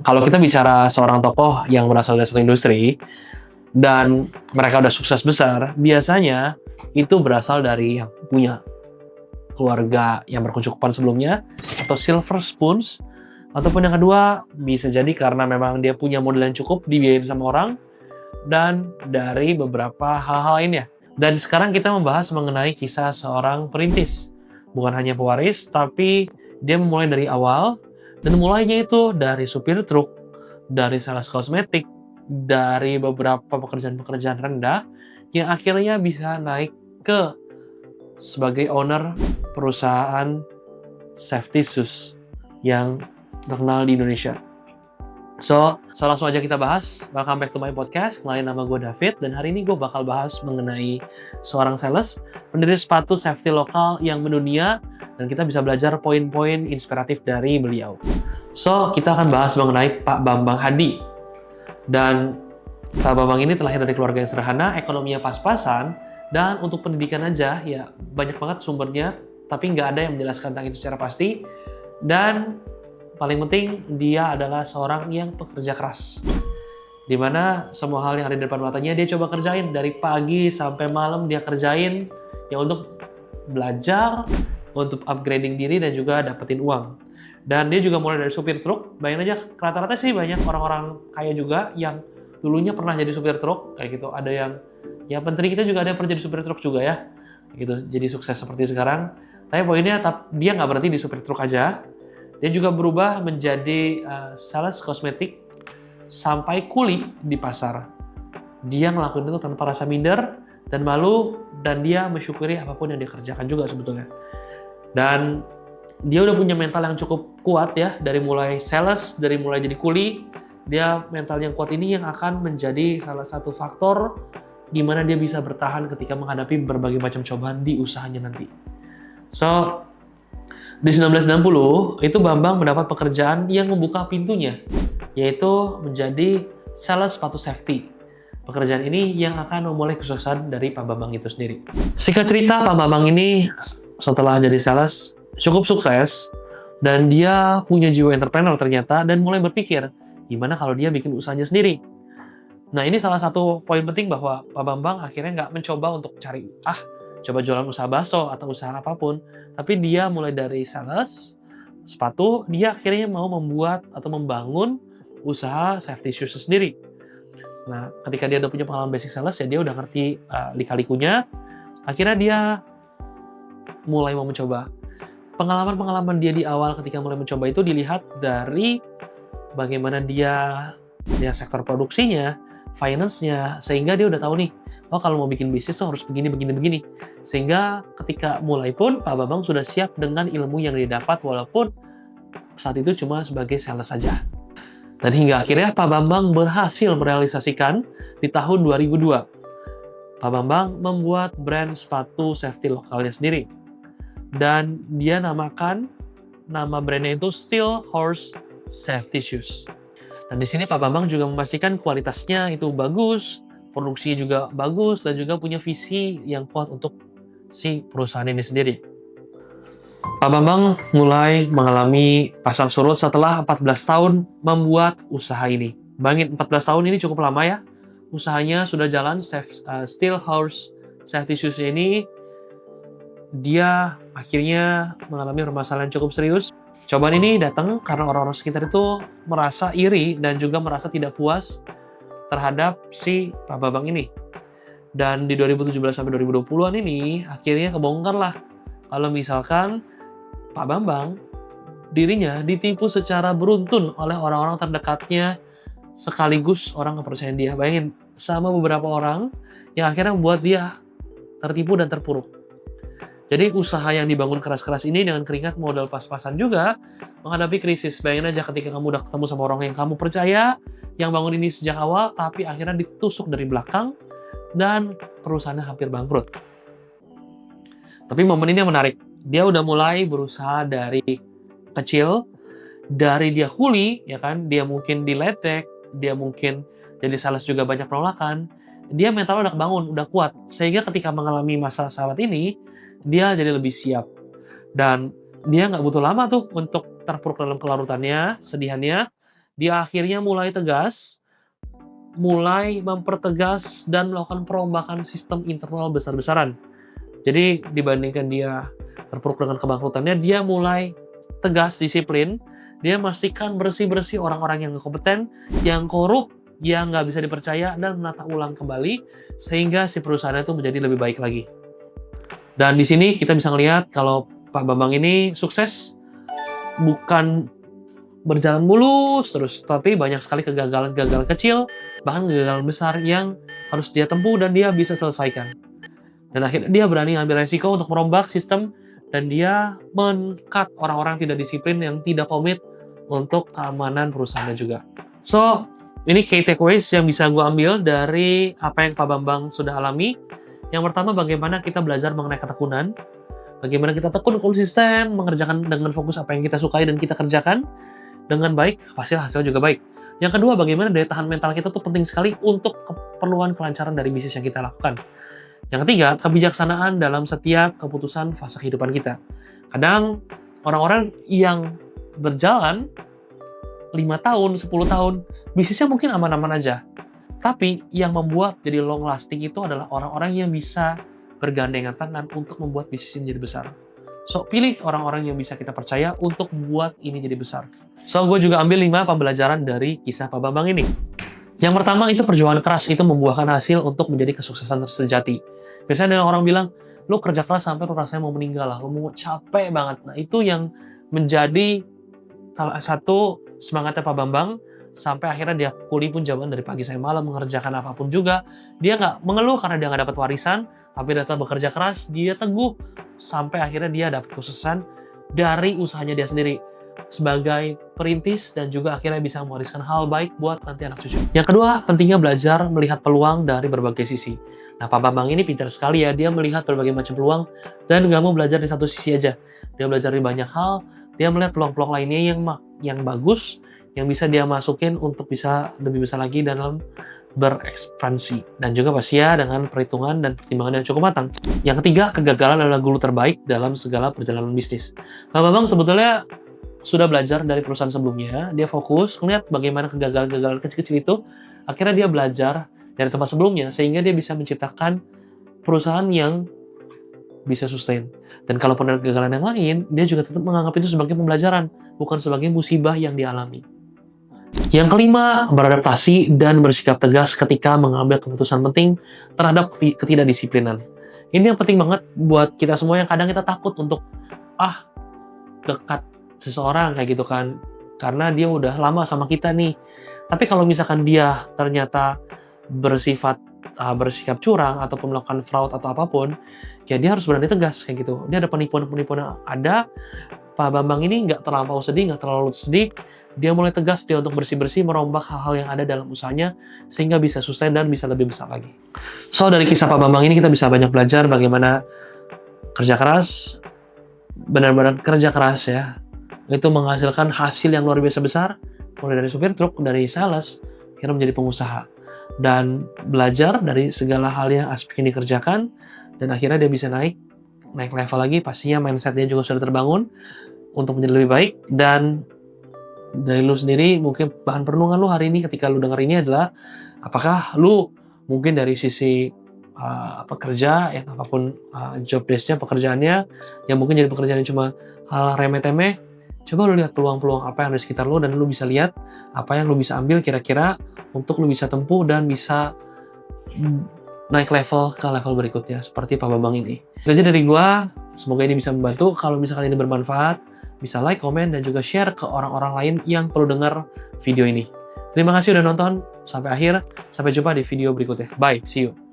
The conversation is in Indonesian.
Kalau kita bicara seorang tokoh yang berasal dari satu industri dan mereka udah sukses besar, biasanya itu berasal dari yang punya keluarga yang berkecukupan sebelumnya atau silver spoons, ataupun yang kedua bisa jadi karena memang dia punya modal yang cukup dibiayain sama orang dan dari beberapa hal-hal lainnya. Dan sekarang kita membahas mengenai kisah seorang perintis, bukan hanya pewaris, tapi dia memulai dari awal dan mulainya itu dari supir truk, dari sales kosmetik, dari beberapa pekerjaan-pekerjaan rendah yang akhirnya bisa naik ke sebagai owner perusahaan safety shoes yang terkenal di Indonesia. So langsung aja kita bahas. Welcome back to my podcast. Kenalin, nama gue David, dan hari ini gue bakal bahas mengenai seorang sales, pendiri sepatu safety lokal yang mendunia, dan kita bisa belajar poin-poin inspiratif dari beliau. So, kita akan bahas mengenai Pak Bambang Hadi. Dan Pak Bambang ini terlahir dari keluarga yang sederhana, ekonominya pas-pasan, dan untuk pendidikan aja, ya banyak banget sumbernya, tapi nggak ada yang menjelaskan tentang itu secara pasti. Dan paling penting, dia adalah seorang yang pekerja keras. Dimana semua hal yang ada di depan matanya, dia coba kerjain. Dari pagi sampai malam dia kerjain, ya untuk belajar, untuk upgrading diri, dan juga dapetin uang. Dan dia juga mulai dari supir truk. Bayangin aja, rata-rata sih banyak orang-orang kaya juga yang dulunya pernah jadi supir truk, kayak gitu. Ada yang, ya menteri kita juga ada yang pernah jadi supir truk juga ya, gitu. Jadi sukses seperti sekarang. Tapi poinnya, dia nggak berhenti di supir truk aja. Dia juga berubah menjadi sales kosmetik sampai kuli di pasar. Dia ngelakuin itu tanpa rasa minder dan malu, dan dia mensyukuri apapun yang dia kerjakan juga sebetulnya. Dan dia udah punya mental yang cukup kuat ya, dari mulai sales, dari mulai jadi kuli. Dia mental yang kuat ini yang akan menjadi salah satu faktor di mana dia bisa bertahan ketika menghadapi berbagai macam cobaan di usahanya nanti. So, di 1960, itu Bambang mendapat pekerjaan yang membuka pintunya, yaitu menjadi sales sepatu safety. Pekerjaan ini yang akan memulai kesuksesan dari Pak Bambang itu sendiri. Singkat cerita, Pak Bambang ini setelah jadi sales cukup sukses, dan dia punya jiwa entrepreneur ternyata, dan mulai berpikir, gimana kalau dia bikin usahanya sendiri? Nah, ini salah satu poin penting bahwa Pak Bambang akhirnya nggak mencoba untuk cari, coba jualan usaha bakso atau usaha apapun, tapi dia mulai dari sales sepatu, dia akhirnya mau membuat atau membangun usaha safety shoes sendiri. Nah, ketika dia udah punya pengalaman basic sales, ya dia udah ngerti lika-likunya, akhirnya dia mulai mau mencoba. Pengalaman-pengalaman dia di awal ketika mulai mencoba itu dilihat dari bagaimana dia sektor produksinya, finance-nya, sehingga dia udah tahu nih, kalau mau bikin bisnis tuh harus begini. Sehingga ketika mulai pun, Pak Bambang sudah siap dengan ilmu yang dia dapat, walaupun saat itu cuma sebagai sales saja. Dan hingga akhirnya Pak Bambang berhasil merealisasikan di tahun 2002. Pak Bambang membuat brand sepatu safety lokalnya sendiri. Dan dia namakan nama brandnya itu Steel Horse Safety Shoes. Dan di sini Pak Bambang juga memastikan kualitasnya itu bagus, produksinya juga bagus, dan juga punya visi yang kuat untuk si perusahaan ini sendiri. Pak Bambang mulai mengalami pasang surut setelah 14 tahun membuat usaha ini. Bayangin, 14 tahun ini cukup lama ya. Usahanya sudah jalan, Steel Horse Safety Shoes ini, dia akhirnya mengalami permasalahan cukup serius. Cobaan ini datang karena orang-orang sekitar itu merasa iri dan juga merasa tidak puas terhadap si Pak Bambang ini. Dan di 2017 sampai 2020-an ini akhirnya kebongkar lah kalau misalkan Pak Bambang dirinya ditipu secara beruntun oleh orang-orang terdekatnya sekaligus orang kepercayaan dia. Bayangin, sama beberapa orang yang akhirnya membuat dia tertipu dan terpuruk. Jadi usaha yang dibangun keras-keras ini dengan keringat, modal pas-pasan juga menghadapi krisis. Bayangin aja ketika kamu udah ketemu sama orang yang kamu percaya, yang bangun ini sejak awal, tapi akhirnya ditusuk dari belakang dan perusahaannya hampir bangkrut. Tapi momen ini yang menarik. Dia udah mulai berusaha dari kecil, dari dia kuli, ya kan? Dia mungkin diledek, dia mungkin jadi sales juga banyak penolakan. Dia mentalnya udah kebangun, udah kuat. Sehingga ketika mengalami masa sahabat ini, dia jadi lebih siap. Dan dia nggak butuh lama tuh untuk terpuruk dalam kelarutannya, kesedihannya. dia akhirnya mulai tegas, mulai mempertegas dan melakukan perombakan sistem internal besar-besaran. Jadi dibandingkan dia terpuruk dengan kebangkrutannya, dia mulai tegas, disiplin, dia memastikan bersih-bersih orang-orang yang nggak kompeten, yang korup, yang nggak bisa dipercaya, dan menata ulang kembali, sehingga si perusahaan itu menjadi lebih baik lagi. Dan di sini kita bisa ngelihat kalau Pak Bambang ini sukses, bukan berjalan mulus terus, tapi banyak sekali kegagalan-kegagalan kecil, bahkan kegagalan besar yang harus dia tempuh dan dia bisa selesaikan. Dan akhirnya dia berani ambil resiko untuk merombak sistem, dan dia men-cut orang-orang tidak disiplin yang tidak komit untuk keamanan perusahaannya juga. So, ini key takeaways yang bisa gue ambil dari apa yang Pak Bambang sudah alami. Yang pertama, bagaimana kita belajar mengenai ketekunan. Bagaimana kita tekun konsisten, mengerjakan dengan fokus apa yang kita sukai dan kita kerjakan dengan baik, pasti hasil juga baik. Yang kedua, bagaimana daya tahan mental kita tuh penting sekali untuk keperluan kelancaran dari bisnis yang kita lakukan. Yang ketiga, kebijaksanaan dalam setiap keputusan fase kehidupan kita. Kadang orang-orang yang berjalan 5 tahun, 10 tahun, bisnisnya mungkin aman-aman aja. Tapi yang membuat jadi long lasting itu adalah orang-orang yang bisa bergandengan tangan untuk membuat bisnis ini jadi besar. So, pilih orang-orang yang bisa kita percaya untuk membuat ini jadi besar. So, gue juga ambil 5 pembelajaran dari kisah Pak Bambang ini. Yang pertama, itu perjuangan keras itu membuahkan hasil untuk menjadi kesuksesan sejati. Biasanya ada orang bilang, lu kerja keras sampai lu rasanya mau meninggal lah, lu mau capek banget. Nah, itu yang menjadi salah satu semangatnya Pak Bambang, sampai akhirnya dia kuli pun jawaban dari pagi sampai malam, mengerjakan apapun juga. Dia nggak mengeluh karena dia nggak dapat warisan, tapi dia tetap bekerja keras, dia teguh, sampai akhirnya dia dapat kesuksesan dari usahanya dia sendiri sebagai perintis, dan juga akhirnya bisa mewariskan hal baik buat nanti anak cucu. Yang kedua, pentingnya belajar melihat peluang dari berbagai sisi. Nah, Pak Bambang ini pintar sekali ya, dia melihat berbagai macam peluang dan nggak mau belajar di satu sisi aja. Dia belajar di banyak hal, dia melihat peluang-peluang lainnya yang bagus, yang bisa dia masukin untuk bisa lebih besar lagi dalam berekspansi. Dan juga pasti ya dengan perhitungan dan pertimbangan yang cukup matang. Yang ketiga, kegagalan adalah guru terbaik dalam segala perjalanan bisnis. Pak Bambang sebetulnya sudah belajar dari perusahaan sebelumnya, dia fokus melihat bagaimana kegagalan-kegagalan kecil-kecil itu, akhirnya dia belajar dari tempat sebelumnya, sehingga dia bisa menciptakan perusahaan yang bisa sustain. Dan kalau pernah kegagalan yang lain, dia juga tetap menganggap itu sebagai pembelajaran, bukan sebagai musibah yang dialami. Yang kelima, beradaptasi dan bersikap tegas ketika mengambil keputusan penting terhadap ketidakdisiplinan. Ini yang penting banget buat kita semua yang kadang kita takut untuk dekat seseorang kayak gitu kan, karena dia udah lama sama kita nih. Tapi kalau misalkan dia ternyata bersikap curang ataupun melakukan fraud atau apapun, ya dia harus berani tegas kayak gitu. Dia ada penipuan-penipuan yang ada. Pak Bambang ini nggak terlampau sedih, nggak terlalu sedih. Dia mulai tegas dia untuk bersih-bersih, merombak hal-hal yang ada dalam usahanya sehingga bisa sustain dan bisa lebih besar lagi. So, dari kisah Pak Bambang ini kita bisa banyak belajar bagaimana kerja keras, benar-benar kerja keras ya, itu menghasilkan hasil yang luar biasa besar, mulai dari supir truk, dari sales, akhirnya menjadi pengusaha. Dan belajar dari segala hal yang aspek yang dikerjakan, dan akhirnya dia bisa naik level lagi, pastinya mindset dia juga sudah terbangun untuk menjadi lebih baik. Dan dari lu sendiri, mungkin bahan perenungan lu hari ini ketika lu dengar ini adalah, apakah lu mungkin dari sisi pekerja, yang apapun job desk-nya, pekerjaannya, yang mungkin jadi pekerjaan yang cuma hal remeh-temeh, coba lu lihat peluang-peluang apa yang ada di sekitar lu, dan lu bisa lihat apa yang lu bisa ambil kira-kira untuk lu bisa tempuh dan bisa naik level ke level berikutnya seperti Pak Bambang ini. Itu aja dari gua, semoga ini bisa membantu. Kalau misalkan ini bermanfaat, bisa like, komen, dan juga share ke orang-orang lain yang perlu dengar video ini. Terima kasih udah nonton sampai akhir. Sampai jumpa di video berikutnya. Bye, see you.